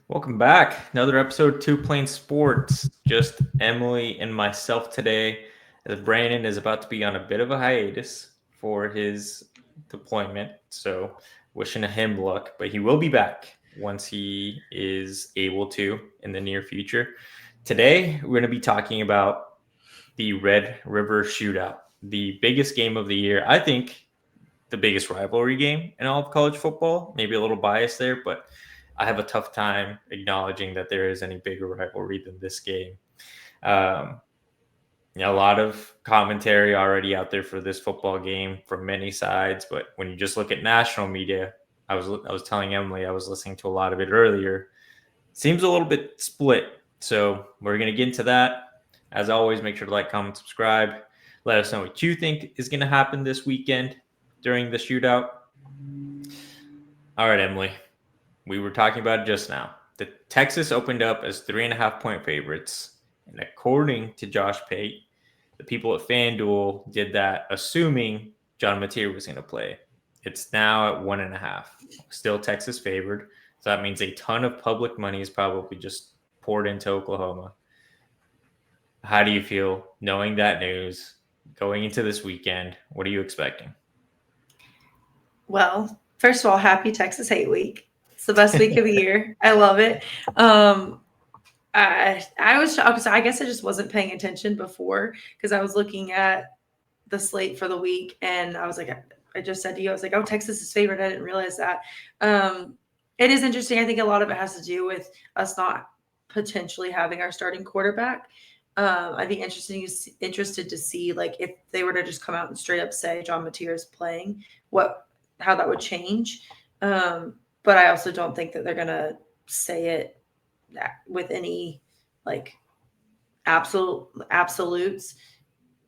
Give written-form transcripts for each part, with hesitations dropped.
Welcome back. Another episode of Two Plane Sports. Just Emily and myself today, as Brandon is about to be on a bit of a hiatus for his deployment. So, wishing him luck, but he will be back once he is able to in the near future. Today, we're going to be talking about the Red River Shootout, the biggest game of the year. I think the biggest rivalry game in all of college football. Maybe a little biased there, but I have a tough time acknowledging that there is any bigger rivalry than this game. Um, a lot of commentary already out there for this football game from many sides, but when you just look at national media, I was telling Emily I was listening to a lot of it earlier. Seems a little bit split, so we're gonna get into that. As always, make sure to like, comment, subscribe. Let us know what you think is going to happen this weekend during the shootout. All right, Emily, we were talking about it just now. The Texas opened up as 3.5 point favorites, and according to Josh Pate, the people at FanDuel did that assuming John Mateer was going to play. It's now at 1.5. Still Texas favored, so that means a ton of public money is probably just poured into Oklahoma. How do you feel knowing that news going into this weekend? What are you expecting? Well, first of all, happy Texas Hate Week. It's the best week of the year. I love it. Um, I was shocked. So I guess I just wasn't paying attention before because I was looking at the slate for the week and I was like, I just said to you, I was like, oh, Texas is favored. I didn't realize that. It is interesting. I think a lot of it has to do with us not potentially having our starting quarterback. I'd be interested to see like if they were to just come out and straight up say John Mateer is playing, what how that would change. But I also don't think that they're gonna say it with any like absolutes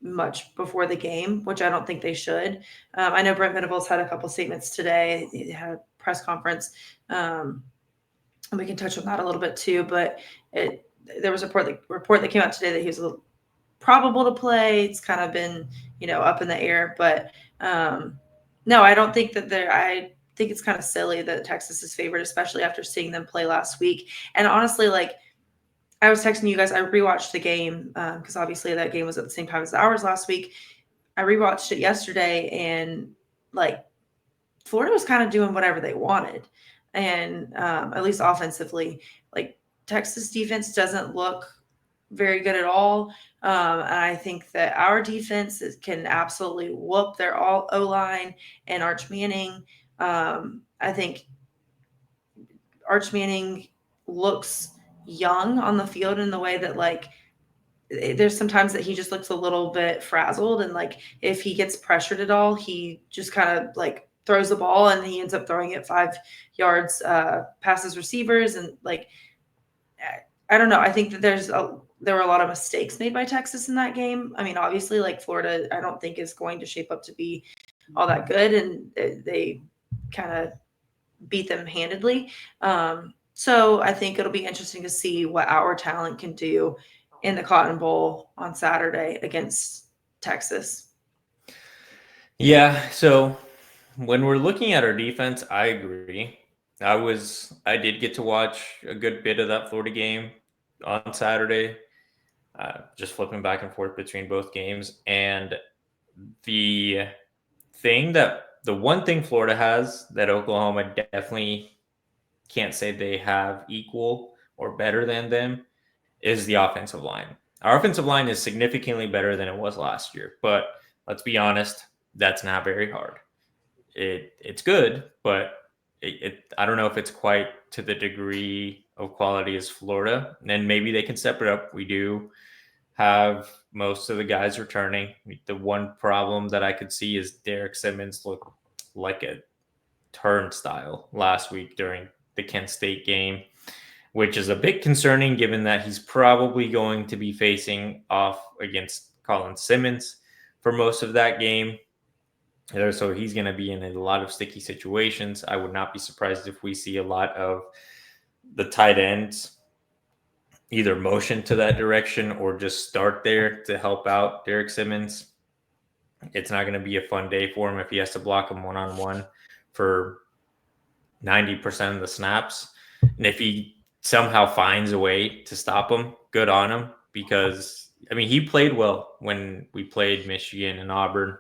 much before the game, which I don't think they should. I know Brent Venables had a couple statements today. He had a press conference, and we can touch on that a little bit too. But there was a report that came out today that he was probable to play. It's kind of been up in the air, but no, I don't think that they're. I think it's kind of silly that Texas is favored, especially after seeing them play last week. And honestly, like I was texting you guys, I rewatched the game because obviously that game was at the same time as ours last week. I rewatched it yesterday, and like Florida was kind of doing whatever they wanted, and at least offensively, like Texas defense doesn't look very good at all. And I think that our defense can absolutely whoop their all O line and Arch Manning. I think Arch Manning looks young on the field in the way that like there's sometimes that he just looks a little bit frazzled, and like if he gets pressured at all, he just kind of like throws the ball and he ends up throwing it 5 yards past his receivers. And like I don't know, I think that there were a lot of mistakes made by Texas in that game. I mean, obviously, like Florida, I don't think is going to shape up to be all that good, and they kind of beat them handedly. So I think it'll be interesting to see what our talent can do in the Cotton Bowl on Saturday against Texas. Yeah, so when we're looking at our defense, I agree. I did get to watch a good bit of that Florida game on Saturday, just flipping back and forth between both games. And the the one thing Florida has that Oklahoma definitely can't say they have equal or better than them is the offensive line. Our offensive line is significantly better than it was last year, but let's be honest, that's not very hard. It's good, but I don't know if it's quite to the degree of quality as Florida. And maybe they can step it up. We do have most of the guys returning. The one problem that I could see is Derek Simmons looked like a turnstile last week during the Kent State game, which is a bit concerning given that he's probably going to be facing off against Colin Simmons for most of that game. So he's going to be in a lot of sticky situations. I would not be surprised if we see a lot of the tight ends either motion to that direction or just start there to help out Derek Simmons. It's not going to be a fun day for him if he has to block him one-on-one for 90% of the snaps. And if he somehow finds a way to stop him, good on him, because I mean he played well when we played Michigan and Auburn,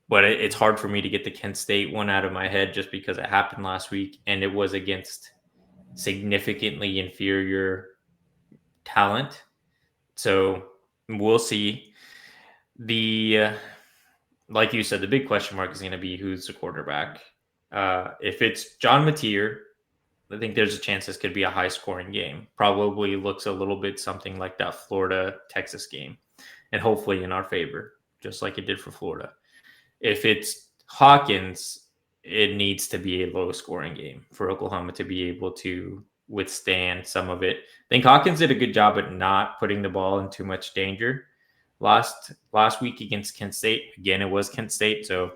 but it's hard for me to get the Kent State one out of my head just because it happened last week and it was against significantly inferior talent. So we'll see. The like you said, the big question mark is going to be who's the quarterback. If it's John Mateer, I think there's a chance this could be a high scoring game. Probably looks a little bit something like that Florida Texas game, and hopefully in our favor, just like it did for Florida. If it's Hawkins, it needs to be a low scoring game for Oklahoma to be able to withstand some of it. I think Hawkins did a good job at not putting the ball in too much danger last week against Kent State. Again, it was Kent State, so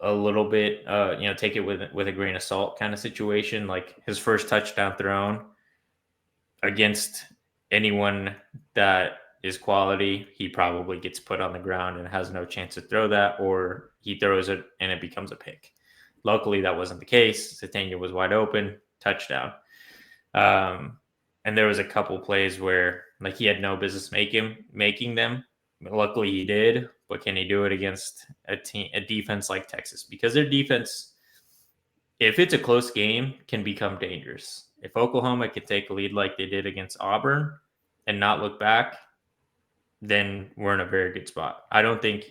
a little bit, take it with a grain of salt kind of situation. Like his first touchdown thrown against anyone that is quality, he probably gets put on the ground and has no chance to throw that, or he throws it and it becomes a pick. Luckily, that wasn't the case. Satania was wide open, touchdown. And there was a couple plays where like he had no business making them. Luckily, he did. But can he do it against a defense like Texas? Because their defense, if it's a close game, can become dangerous. If Oklahoma could take a lead like they did against Auburn and not look back, then we're in a very good spot. I don't think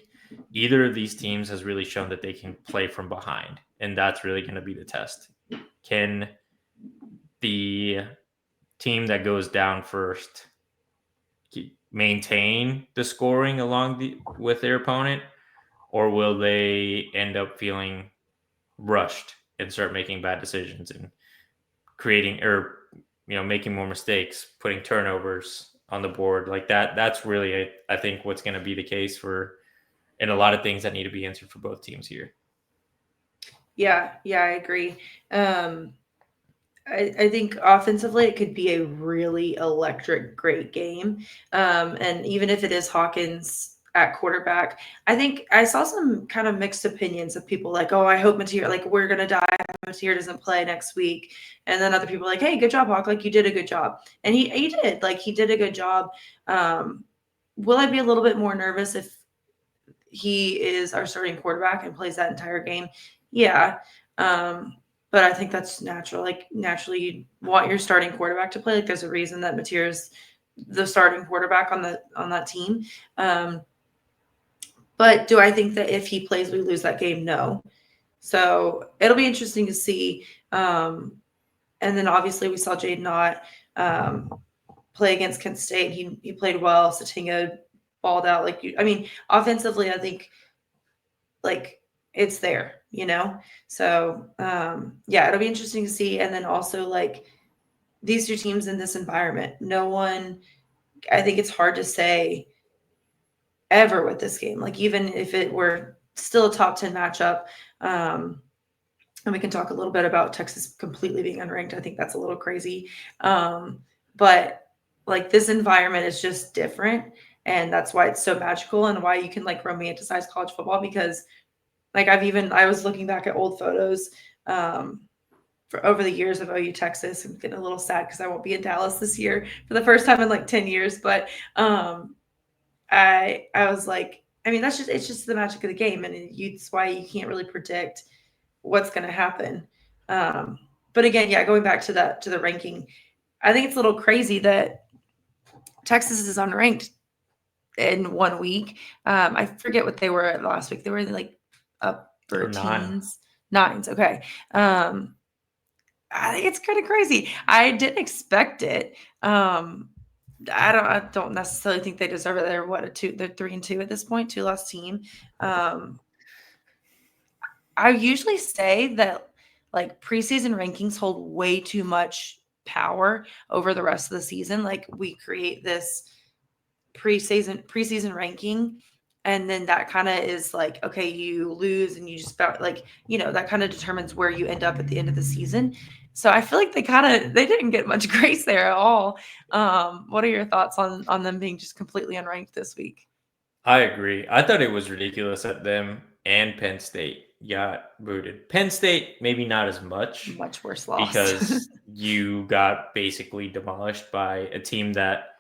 either of these teams has really shown that they can play from behind, and that's really going to be the test. Can the team that goes down first maintain the scoring with their opponent, or will they end up feeling rushed and start making bad decisions and creating or making more mistakes, putting turnovers on the board like that? That's really, I think, what's going to be the case and a lot of things that need to be answered for both teams here. Yeah, I agree. I think offensively it could be a really electric, great game. And even if it is Hawkins at quarterback, I think I saw some kind of mixed opinions of people like, oh, I hope Mateer, like we're going to die if Mateer doesn't play next week. And then other people like, hey, good job, Hawk. Like you did a good job. And he did, like he did a good job. Will I be a little bit more nervous if he is our starting quarterback and plays that entire game? Yeah. But I think that's natural. Like naturally, you want your starting quarterback to play. Like there's a reason that Mateer is the starting quarterback on that team. But do I think that if he plays, we lose that game? No. So it'll be interesting to see. And then obviously we saw Jaden Ott play against Kent State. He played well. Satinga balled out. Offensively, I think like it's there, So it'll be interesting to see. And then also like these two teams in this environment, I think it's hard to say ever with this game. Like even if it were still a top 10 matchup, and we can talk a little bit about Texas completely being unranked. I think that's a little crazy. But like this environment is just different. And that's why it's so magical and why you can like romanticize college football, because like I was looking back at old photos for over the years of OU Texas. I'm getting a little sad because I won't be in Dallas this year for the first time in like 10 years. But I was like, it's just the magic of the game, and it's why you can't really predict what's going to happen. But again, going back to the ranking, I think it's a little crazy that Texas is unranked in 1 week. I forget what they were last week. They were like upper teens, nines. Okay. I think it's kind of crazy. I didn't expect it. I don't necessarily think they deserve it. They're 3-2 at this point, 2-loss team. I usually say that like preseason rankings hold way too much power over the rest of the season. Like we create this preseason ranking, and then that kind of is like, okay, you lose and you just about like, that kind of determines where you end up at the end of the season. So I feel like they didn't get much grace there at all. What are your thoughts on them being just completely unranked this week? I agree. I thought it was ridiculous that them and Penn State got booted. Penn State, maybe not as much Much worse loss. because you got basically demolished by a team that,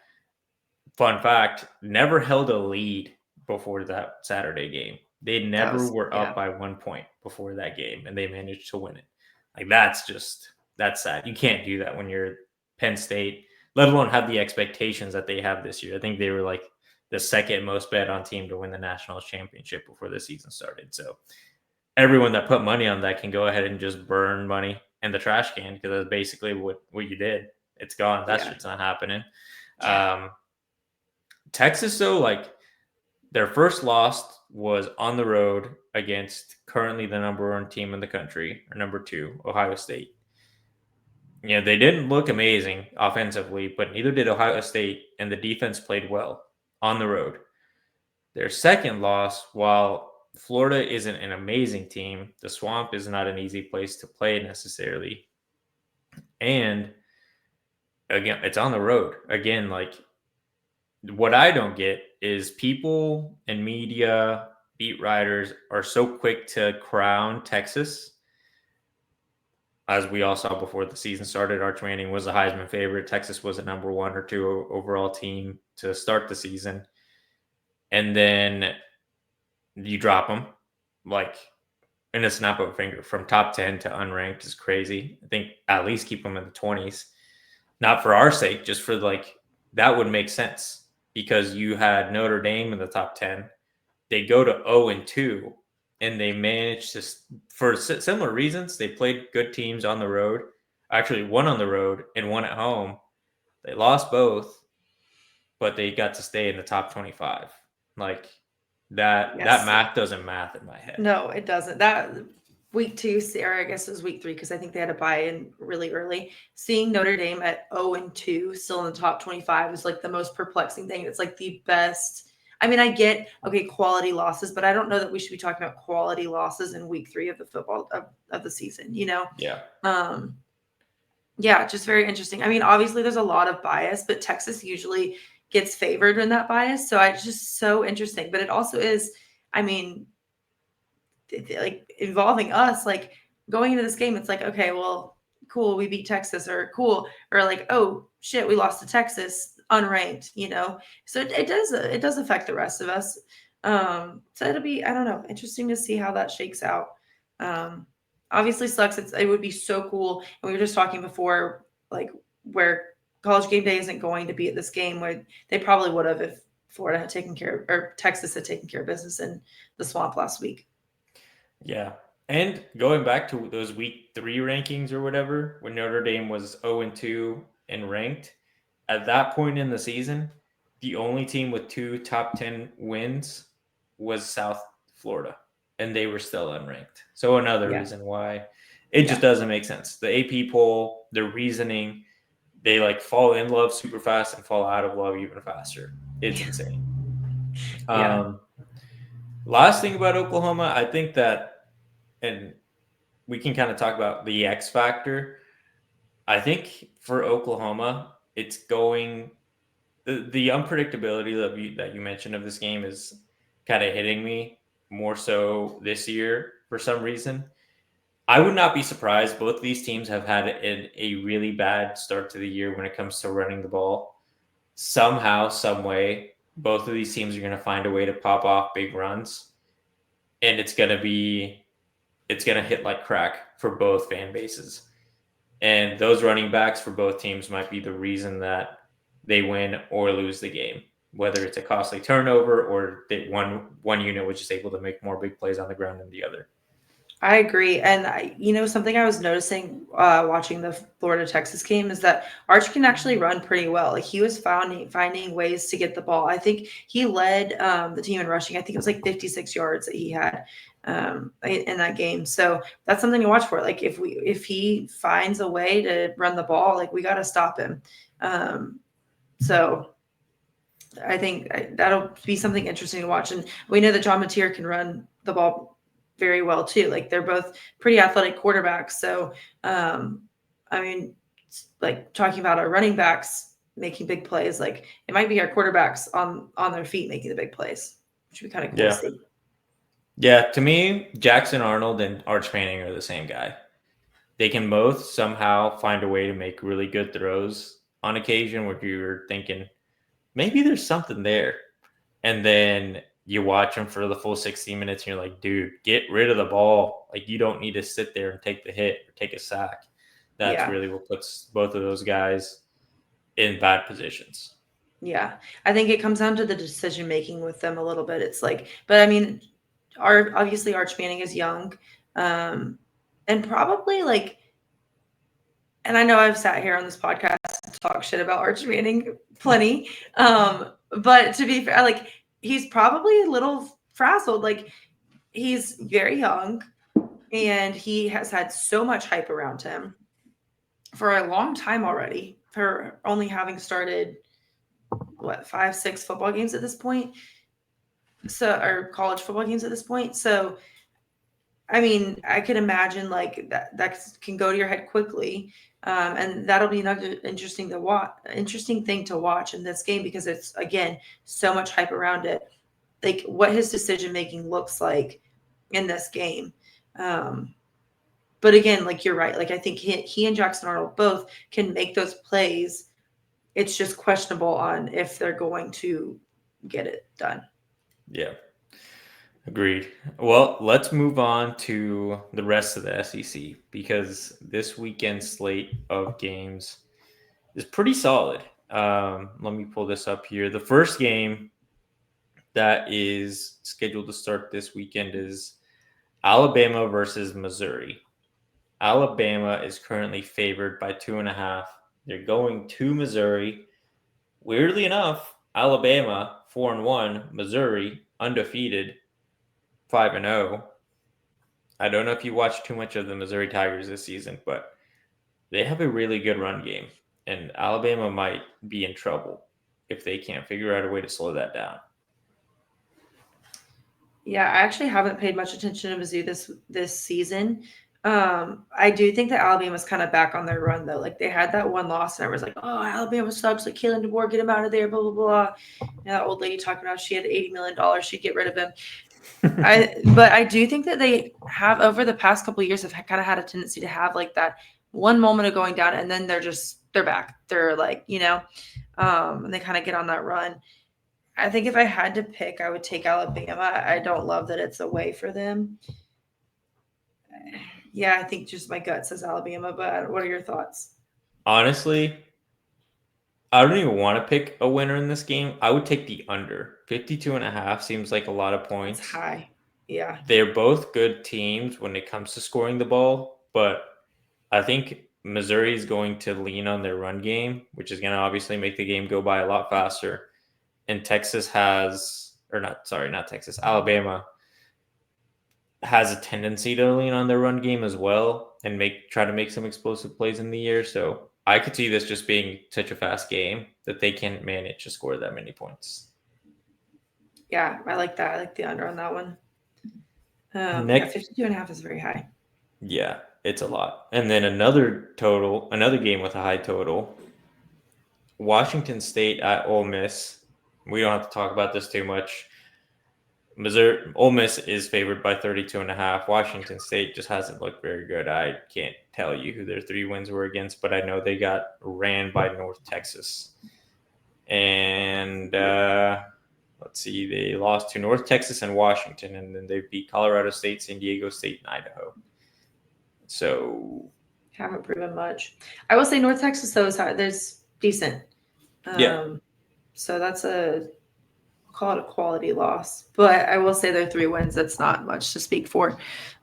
fun fact, never held a lead before that Saturday game. They never were up by 1 point before that game, and they managed to win it. Like, that's sad. You can't do that when you're Penn State, let alone have the expectations that they have this year. I think they were like the second most bet on team to win the national championship before the season started. So everyone that put money on that can go ahead and just burn money in the trash can, because that's basically what you did. It's gone. That shit's not happening. Texas, though, like, their first loss was on the road against currently the number one team in the country, or number two, Ohio State. You know, they didn't look amazing offensively, but neither did Ohio State, and the defense played well on the road. Their second loss, while Florida isn't an amazing team, the Swamp is not an easy place to play necessarily. And again, it's on the road. Again, like, what I don't get is people and media, beat writers are so quick to crown Texas. As we all saw before the season started, Arch Manning was a Heisman favorite. Texas was a number 1 or 2 overall team to start the season. And then you drop them like in a snap of a finger. From top 10 to unranked is crazy. I think at least keep them in the 20s. Not for our sake, just for, like, that would make sense. Because you had Notre Dame in the top 10. They go to 0-2, and they managed to, for similar reasons, they played good teams on the road. Actually, one on the road and one at home. They lost both, but they got to stay in the top 25. Like, that math doesn't math in my head. No, it doesn't. That week 2, or I guess it was week 3, because I think they had a buy-in really early. Seeing Notre Dame at 0-2, still in the top 25, is like the most perplexing thing. It's like the best. I mean, I get, okay, quality losses, but I don't know that we should be talking about quality losses in week 3 of the football of the season, you know? Yeah. Yeah, just very interesting. I mean, obviously there's a lot of bias, but Texas usually gets favored in that bias. So it's just so interesting. But it also is, I mean, like, involving us, like, going into this game, it's like, okay, well, cool, we beat Texas, or cool, or like, oh shit, we lost to Texas, unranked, you know? So it does affect the rest of us. So it'll be, I don't know, interesting to see how that shakes out. Obviously sucks. It would be so cool. And we were just talking before, like, where College Game Day isn't going to be at this game, where they probably would have if Florida had taken care of, or Texas had taken care of business in the Swamp last week. Yeah. And going back to those week 3 rankings or whatever, when Notre Dame was 0-2 and ranked, at that point in the season, the only team with 2 top 10 wins was South Florida, and they were still unranked. So another reason why it just doesn't make sense. The AP poll, the reasoning, they, like, fall in love super fast and fall out of love even faster. It's insane. Last thing about Oklahoma, I think that, and we can kind of talk about the X factor. I think for Oklahoma, it's going, the unpredictability that you mentioned of this game is kind of hitting me more so this year for some reason. I would not be surprised. Both of these teams have had a really bad start to the year when it comes to running the ball. Somehow, some way, both of these teams are going to find a way to pop off big runs, and it's going to hit like crack for both fan bases. And those running backs for both teams might be the reason that they win or lose the game, whether it's a costly turnover or that one unit was just able to make more big plays on the ground than the other. I agree. And something I was noticing watching the Florida-Texas game is that Arch can actually run pretty well. Like, he was finding ways to get the ball. I think he led the team in rushing. I think it was like 56 yards that he had in that game. So that's something to watch for. Like, if he finds a way to run the ball, like, we got to stop him. So I think that'll be something interesting to watch. And we know that John Mateer can run the ball very well too. Like, they're both pretty athletic quarterbacks. So, I mean, like, talking about our running backs making big plays, like, it might be our quarterbacks on their feet making the big plays, which would be kind of cool to see. Yeah, to me, Jackson Arnold and Arch Manning are the same guy. They can both somehow find a way to make really good throws on occasion where you're thinking, maybe there's something there. And then you watch them for the full 60 minutes and you're like, dude, get rid of the ball. Like, you don't need to sit there and take the hit or take a sack. That's Yeah. really what puts both of those guys in bad positions. Yeah. I think it comes down to the decision making with them a little bit. It's like, but I mean, obviously Arch Manning is young. Um, and probably like, and I know I've sat here on this podcast to talk shit about Arch Manning plenty. But to be fair, like he's probably a little frazzled. Like he's very young and he has had so much hype around him for a long time already for only having started what 5, 6 football games at this point. So or college football games at this point. So I mean, I could imagine like that can go to your head quickly, and that'll be another interesting thing to watch in this game because it's again so much hype around it. Like what his decision making looks like in this game. Um, but again, like you're right. Like I think he and Jackson Arnold both can make those plays. It's just questionable on if they're going to get it done. Yeah, agreed. Well, let's move on to the rest of the SEC because this weekend slate of games is pretty solid. Let me pull this up here. The first game that is scheduled to start this weekend is Alabama versus Missouri. Alabama is currently favored by 2.5. They're going to Missouri. Weirdly enough, Alabama 4-1, Missouri undefeated 5-0. I don't know if you watched too much of the Missouri Tigers this season, but they have a really good run game, and Alabama might be in trouble if they can't figure out a way to slow that down. Yeah, I actually haven't paid much attention to Mizzou this season. I do think that Alabama's kind of back on their run though. Like they had that one loss, and I was like, "Oh, Alabama sucks. Like Kalen DeBoer, get him out of there." Blah blah blah. You know, that old lady talking about she had $80 million, she'd get rid of him. But I do think that they have over the past couple of years have kind of had a tendency to have like that one moment of going down, and then they're back. They're like and they kind of get on that run. I think if I had to pick, I would take Alabama. I don't love that it's away for them. Yeah, I think just my gut says Alabama, but what are your thoughts? Honestly, I don't even want to pick a winner in this game. I would take the under. 52.5 seems like a lot of It's points. high. Yeah. They're both good teams when it comes to scoring the ball, but I think Missouri is going to lean on their run game, which is going to obviously make the game go by a lot faster. And Texas has, or not, sorry, not Texas, Alabama has a tendency to lean on their run game as well and try to make some explosive plays in the air. So I could see this just being such a fast game that they can't manage to score that many points. Yeah, I like that. I like the under on that one. Yeah, Next, 52.5 is very high. yeah, it's a lot. And then another game with a high total. Washington State at Ole Miss. We don't have to talk about this too much. Ole Miss is favored by 32.5. Washington State just hasn't looked very good. I can't tell you who their 3 wins were against, but I know they got ran by North Texas. And let's see, they lost to North Texas and Washington, and then they beat Colorado State, San Diego State, and Idaho. So haven't proven much. I will say North Texas though is high. There's decent. yeah, So that's call it a quality loss. But I will say they're 3 wins. That's not much to speak for.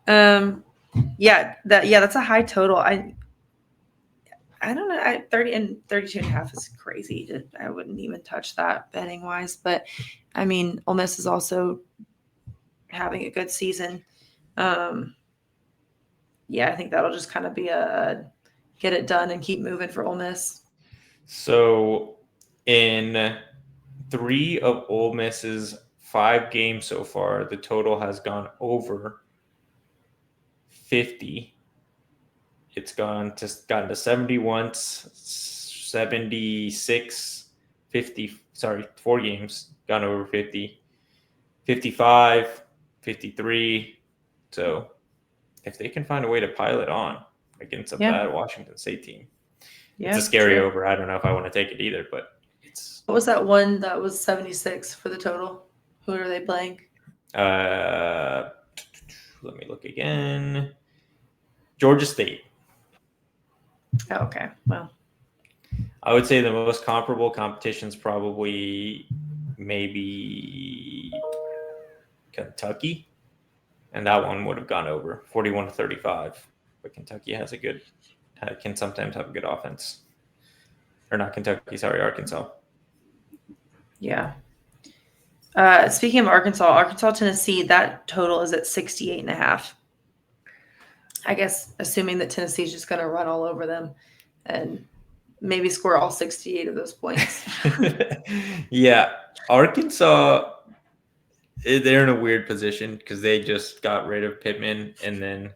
That's a high total. I don't know. 30 and 32.5 is crazy. I wouldn't even touch that betting wise. But I mean, Ole Miss is also having a good season. I think that'll just kind of be a get it done and keep moving for Ole Miss. So in 3 of Ole Miss's 5 games so far, the total has gone over 50. It's gotten to 70 once, 76, 50. Sorry, 4 games gone over 50, 55, 53. So if they can find a way to pile it on against a Yeah. bad Washington State team, Yeah, it's a scary true. over. I don't know if I want to take it either, but it's What was that one that was 76 for the total? Who are they playing? let me look again. Georgia State. Oh, okay. Well, I would say the most comparable competitions probably maybe Kentucky, and that one would have gone over 41-35. But Kentucky can sometimes have a good offense, or not Kentucky, sorry, Arkansas. yeah. Speaking of Arkansas, Tennessee, that total is at 68.5. I guess assuming that Tennessee's just going to run all over them and maybe score all 68 of those points. Yeah, Arkansas, they're in a weird position because they just got rid of Pittman, and then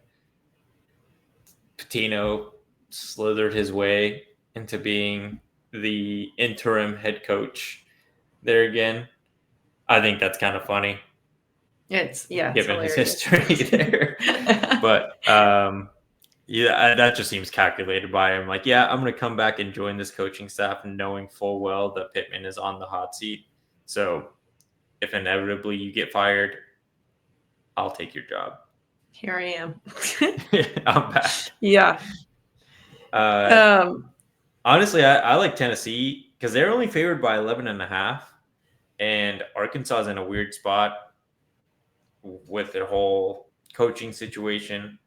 Patino slithered his way into being the interim head coach there again. I think that's kind of funny. It's given his hilarious. history there. But yeah, that just seems calculated by him. Like, yeah, I'm going to come back and join this coaching staff knowing full well that Pittman is on the hot seat. So if inevitably you get fired, I'll take your job. Here I am. I'm back. Yeah. Honestly, I like Tennessee because they're only favored by 11.5, and Arkansas is in a weird spot with their whole coaching situation.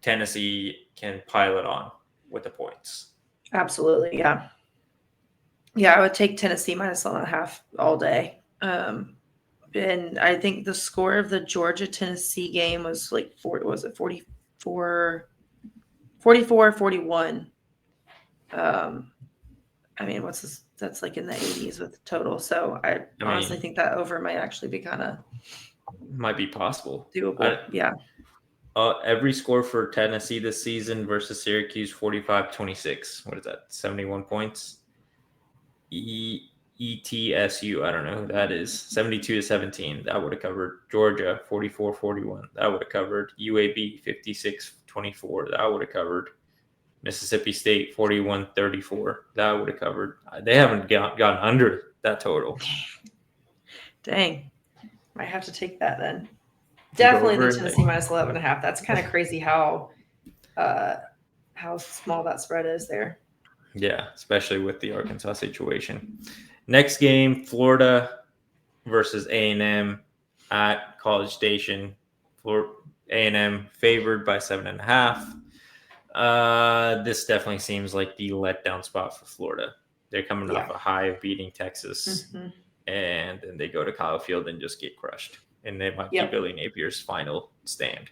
Tennessee can pile it on with the points. Absolutely, yeah. Yeah, I would take Tennessee minus 1.5 all day. And I think the score of the Georgia-Tennessee game was like 44, 41. I mean, what's this? That's like in the 80s with the total. So I honestly think that over might actually be kind of might be possible. Doable. Yeah. Every score for Tennessee this season versus Syracuse, 45-26. What is that? 71 points. ETSU, I don't know who that is. 72-17. That would have covered. Georgia, 44-41. That would have covered. UAB, 56-24. That would have covered. Mississippi State, 41-34. That would have covered. They haven't gotten under that total. Dang. Might have to take that then. Definitely the Tennessee minus 11.5. That's kind of crazy how small that spread is there. Yeah, especially with the Arkansas situation. Next game, Florida versus A&M at College Station. A&M favored by 7.5. This definitely seems like the letdown spot for Florida. They're coming off a high of beating Texas, and then they go to Kyle Field and just get crushed. And they might be Billy Napier's final stand.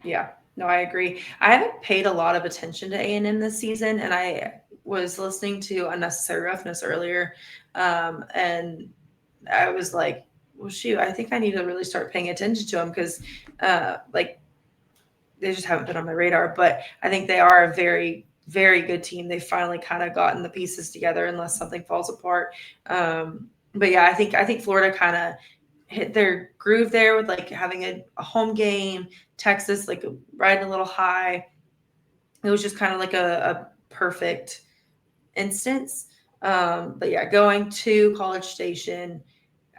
Yeah, no, I agree. I haven't paid a lot of attention to A&M this season, and I was listening to Unnecessary Roughness earlier, and I was like, well, shoot, I think I need to really start paying attention to them because, like, they just haven't been on my radar. But I think they are a very, very good team. They've finally kind of gotten the pieces together unless something falls apart. But yeah, I think Florida kind of hit their groove there with like having a home game. Texas like riding a little high. It was just kind of like a perfect instance. But yeah, going to College Station,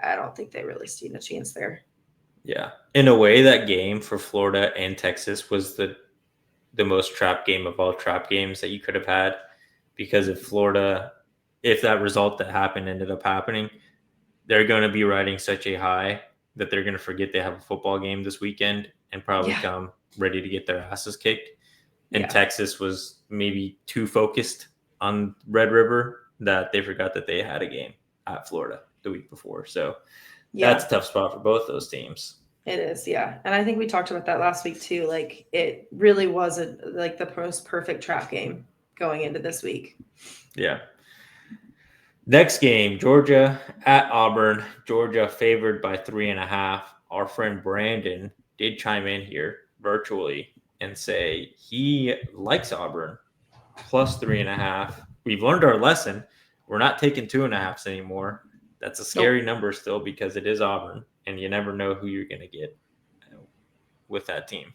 I don't think they really stand a chance there. Yeah. In a way, that game for Florida and Texas was the most trap game of all trap games that you could have had, because if that result that happened ended up happening, they're going to be riding such a high that they're going to forget they have a football game this weekend and probably come ready to get their asses kicked. And Texas was maybe too focused on Red River that they forgot that they had a game at Florida the week before. So that's a tough spot for both those teams. It is, yeah. And I think we talked about that last week too. Like it really wasn't like the most perfect trap game going into this week. Yeah. Next game, Georgia at Auburn. Georgia favored by 3.5. Our friend Brandon did chime in here virtually and say he likes Auburn plus 3.5. We've learned our lesson. We're not taking 2.5s anymore. That's a scary number still because it is Auburn, and you never know who you're going to get. with that team.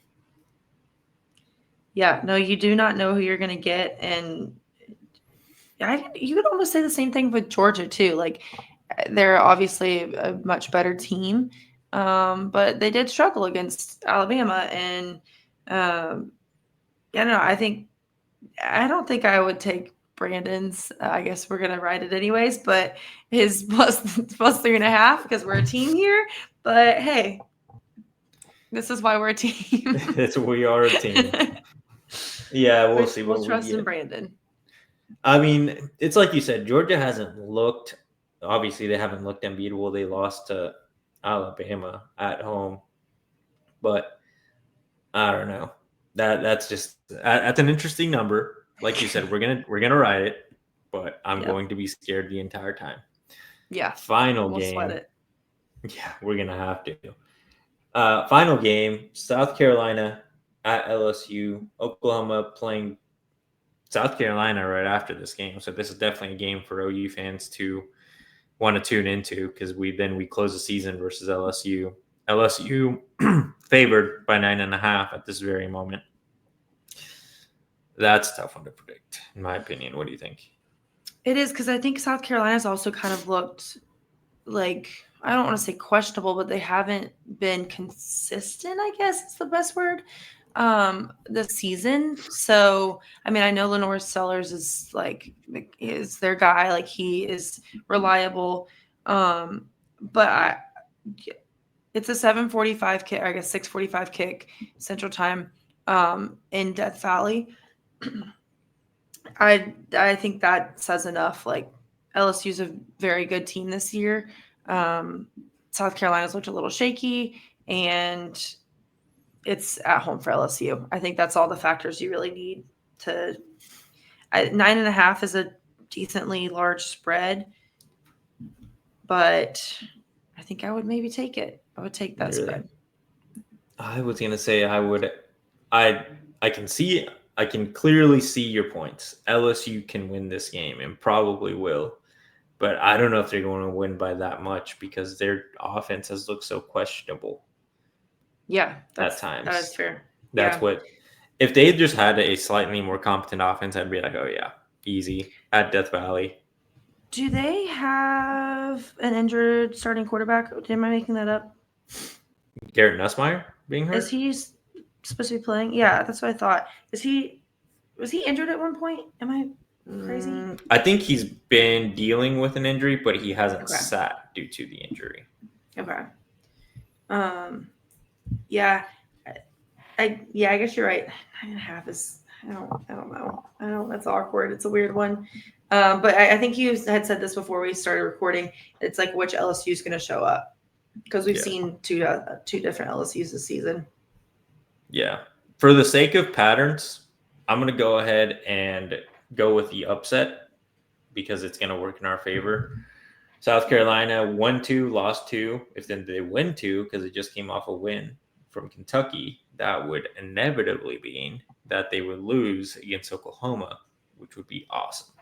Yeah, no, you do not know who you're going to get. And you could almost say the same thing with Georgia, too. Like, they're obviously a much better team, but they did struggle against Alabama. And I don't know. I don't think I would take Brandon's. I guess we're gonna ride it anyways, but his plus 3.5 because we're a team here. But hey, this is why we're a team. We are a team. Yeah, we'll see what We'll we trust in get. Brandon. I mean, it's like you said, Georgia hasn't looked. Obviously, they haven't looked unbeatable. They lost to Alabama at home, but I don't know. That's that's an interesting number. Like you said, we're gonna ride it, but I'm going to be scared the entire time. Yeah. Final We'll game. sweat it. Yeah, we're gonna have to. Final game: South Carolina at LSU. Oklahoma playing South Carolina right after this game, so this is definitely a game for OU fans to want to tune into because we close the season versus LSU. LSU favored by 9.5 at this very moment. That's a tough one to predict, in my opinion. What do you think? It is because I think South Carolina's also kind of looked like, I don't want to say questionable, but they haven't been consistent, I guess is the best word, this season. So, I mean, I know Lenore Sellers is their guy. Like, he is reliable. But it's a 7:45 kick, or I guess 6:45 kick Central Time, in Death Valley. I think that says enough. Like, LSU's a very good team this year. South Carolina's looked a little shaky, and it's at home for LSU. I think that's all the factors you really need to. 9.5 is a decently large spread, but I think I would maybe take it. I would take that spread. I was gonna say I would. I can clearly see your points. LSU can win this game and probably will, but I don't know if they're going to win by that much because their offense has looked so questionable. Yeah, at times. That is fair. That's what. If they just had a slightly more competent offense, I'd be like, oh yeah, easy at Death Valley. Do they have an injured starting quarterback? Am I making that up? Garrett Nussmeier being hurt? Is he supposed to be playing? Yeah, that's what I thought. Was he injured at one point? Am I crazy? I think he's been dealing with an injury, but he hasn't sat due to the injury. Okay. Yeah. I guess you're right. 9.5 is, I don't know. That's awkward. It's a weird one. But I think you had said this before we started recording. It's like which LSU is going to show up, because we've seen two different LSUs this season. Yeah. For the sake of patterns, I'm going to go ahead and go with the upset because it's going to work in our favor. South Carolina won 2, lost 2. If then they win 2 because it just came off a win from Kentucky, that would inevitably mean that they would lose against Oklahoma, which would be awesome.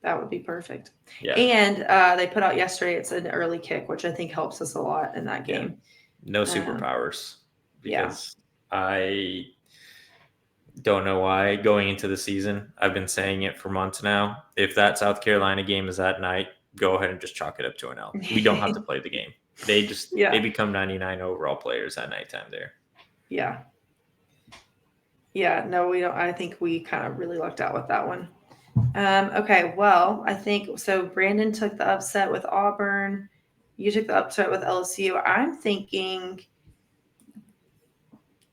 That would be perfect. Yeah. And they put out yesterday, it's an early kick, which I think helps us a lot in that game. No superpowers. Because I don't know why going into the season, I've been saying it for months now. If that South Carolina game is at night, go ahead and just chalk it up to an L. We don't have to play the game. They just they become 99 overall players at nighttime there. Yeah. Yeah, no, we don't. I think we kind of really lucked out with that one. Okay, well, I think so. Brandon took the upset with Auburn. You took the upset with LSU. I'm thinking.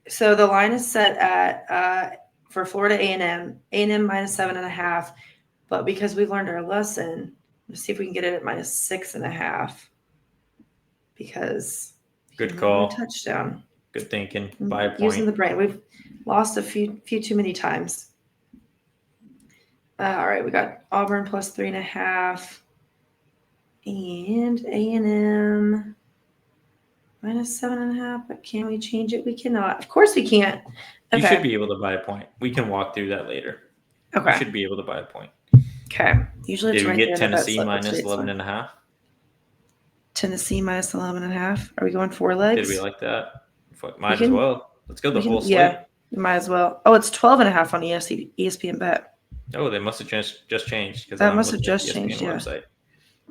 So the line is set at for Florida A&M minus 7.5, but because we learned our lesson, let's see if we can get it at minus 6.5. Because good call, touchdown. Good thinking. By a point. Using the brain, we've lost a few too many times. All right, we got Auburn plus 3.5, and A&M minus 7.5. But can we change it? We cannot. Of course, we can't. Okay. You should be able to buy a point. We can walk through that later. Okay. You should be able to buy a point. Okay. Usually, did we get Tennessee minus 11.5? Tennessee minus 11.5. Are we going 4 legs? Did we like that? Might We as can- well. Let's go the we can- whole slate. yeah, you might as well. Oh, it's 12.5 on ESPN Bet. Oh, they must have just changed because That I'm must have looking at the just ESPN changed, yeah. website.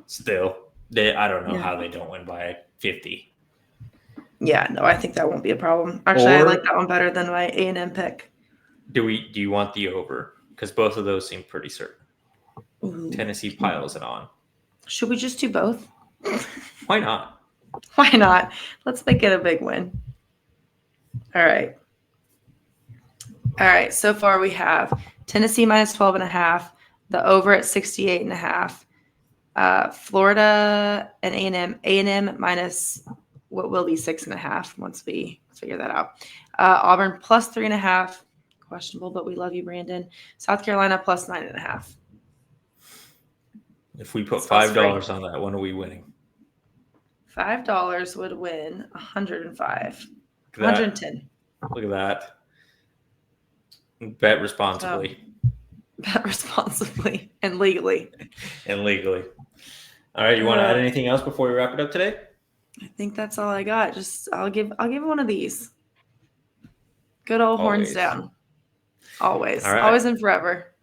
Still, I don't know Yeah. how they don't win by 50. Yeah, no, I think that won't be a problem. Actually, I like that one better than my A&M pick. Do you want the over? Because both of those seem pretty certain. Ooh. Tennessee piles it on. Should we just do both? Why not? Why not? Let's make it a big win. All right. All right. So far we have Tennessee minus 12.5, the over at 68.5, Florida and A&M minus what will be 6.5 once we figure that out. Auburn plus 3.5, questionable, but we love you, Brandon. South Carolina plus 9.5. If we put Smells $5 on that, when are we winning? $5 would win 105. Look at that. 110. Look at that. Bet responsibly. Bet responsibly and legally. And legally. All right, you want to add anything else before we wrap it up today? I think that's all I got. Just I'll give one of these. Good old horns down. Always. All right. Always and forever.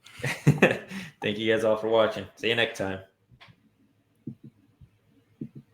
Thank you guys all for watching. See you next time.